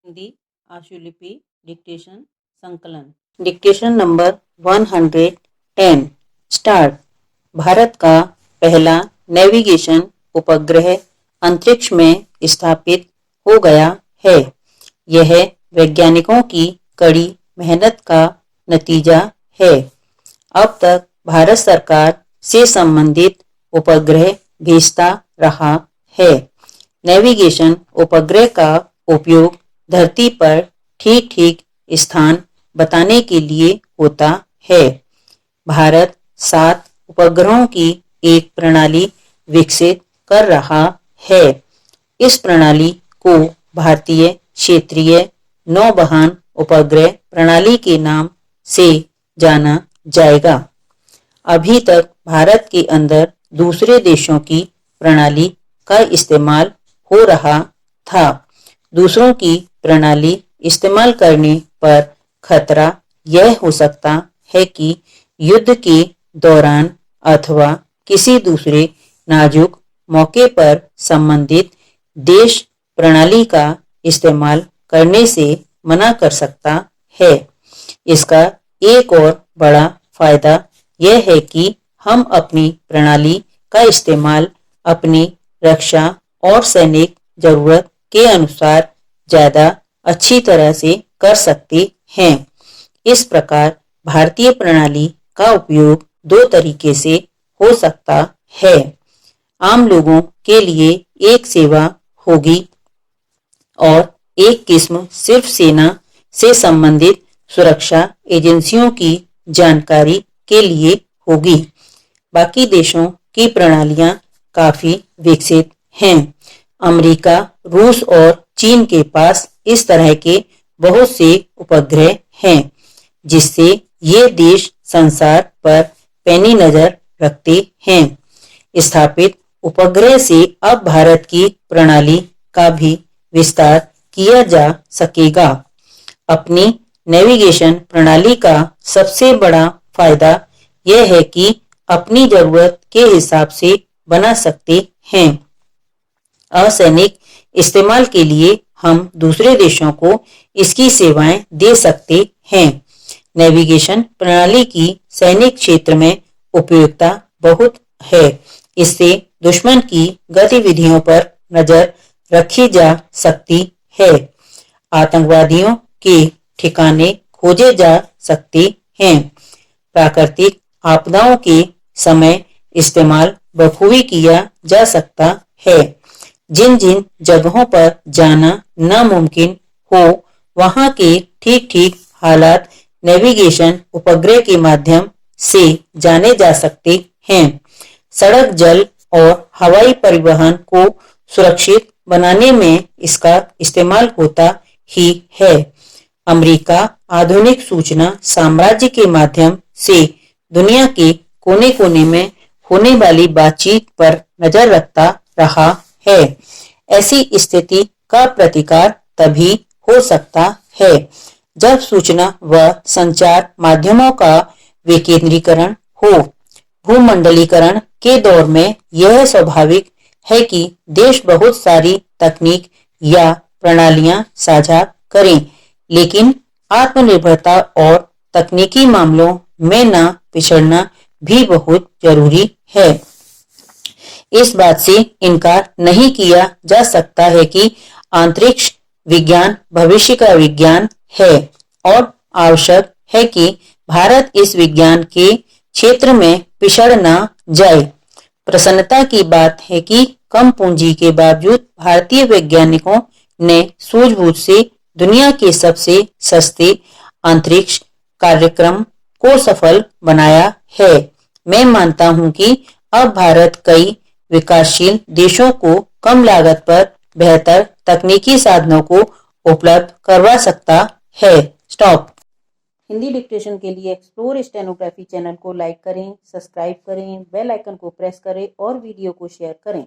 Hindi आशुलिपि dictation संकलन। Dictation number 110। Start. Bharat का पहला नेविगेशन उपग्रह अंतरिक्ष में स्थापित हो गया है। यह वैज्ञानिकों की कड़ी मेहनत का नतीजा है। अब तक भारत सरकार से संबंधित उपग्रह भेजता रहा है। नेविगेशन उपग्रह का उपयोग धरती पर ठीक ठीक स्थान बताने के लिए होता है। भारत 7 उपग्रहों की एक प्रणाली विकसित कर रहा है। इस प्रणाली को भारतीय क्षेत्रीय नौवहन उपग्रह प्रणाली के नाम से जाना जाएगा। अभी तक भारत के अंदर दूसरे देशों की प्रणाली का इस्तेमाल हो रहा था। दूसरों की प्रणाली इस्तेमाल करने पर खतरा यह हो सकता है कि युद्ध के दौरान अथवा किसी दूसरे नाजुक मौके पर संबंधित देश प्रणाली का इस्तेमाल करने से मना कर सकता है। इसका एक और बड़ा फायदा यह है कि हम अपनी प्रणाली का इस्तेमाल अपनी रक्षा और सैनिक जरूरत के अनुसार ज्यादा अच्छी तरह से कर सकते हैं। इस प्रकार भारतीय प्रणाली का उपयोग 2 तरीके से हो सकता है। आम लोगों के लिए एक सेवा होगी और एक किस्म सिर्फ सेना से संबंधित सुरक्षा एजेंसियों की जानकारी के लिए होगी। बाकी देशों की प्रणालियां काफी विकसित हैं। अमेरिका, रूस और चीन के पास इस तरह के बहुत से उपग्रह हैं, जिससे ये देश संसार पर पैनी नजर रखते हैं। स्थापित उपग्रह से अब भारत की प्रणाली का भी विस्तार किया जा सकेगा। अपनी नेविगेशन प्रणाली का सबसे बड़ा फायदा यह है कि अपनी जरूरत के हिसाब से बना सकते हैं। असैनिक इस्तेमाल के लिए हम दूसरे देशों को इसकी सेवाएं दे सकते हैं। नेविगेशन प्रणाली की सैनिक क्षेत्र में उपयोगिता बहुत है। इससे दुश्मन की गतिविधियों पर नजर रखी जा सकती है। आतंकवादियों के ठिकाने खोजे जा सकते हैं। प्राकृतिक आपदाओं के समय इस्तेमाल बखूबी किया जा सकता है। जिन जिन जगहों पर जाना नामुमकिन हो, वहां के ठीक ठीक हालात नेविगेशन उपग्रह के माध्यम से जाने जा सकते हैं। सड़क, जल और हवाई परिवहन को सुरक्षित बनाने में इसका इस्तेमाल होता ही है। अमेरिका आधुनिक सूचना साम्राज्य के माध्यम से दुनिया के कोने कोने में होने वाली बातचीत पर नजर रखता रहा है। ऐसी स्थिति का प्रतिकार तभी हो सकता है जब सूचना व संचार माध्यमों का विकेंद्रीकरण हो। भूमंडलीकरण के दौर में यह स्वाभाविक है कि देश बहुत सारी तकनीक या प्रणालियां साझा करें, लेकिन आत्मनिर्भरता और तकनीकी मामलों में न पिछड़ना भी बहुत जरूरी है। इस बात से इनकार नहीं किया जा सकता है कि अंतरिक्ष विज्ञान भविष्य का विज्ञान है और आवश्यक है कि भारत इस विज्ञान के क्षेत्र में पिछड़ न जाए। प्रसन्नता की बात है कि कम पूंजी के बावजूद भारतीय वैज्ञानिकों ने सूझबूझ से दुनिया के सबसे सस्ते अंतरिक्ष कार्यक्रम को सफल बनाया है। मैं मानता हूं कि अब भारत कई विकासशील देशों को कम लागत पर बेहतर तकनीकी साधनों को उपलब्ध करवा सकता है। स्टॉप। हिंदी डिक्टेशन के लिए एक्सप्लोर स्टेनोग्राफी चैनल को लाइक करें, सब्सक्राइब करें, बेल आइकन को प्रेस करें और वीडियो को शेयर करें।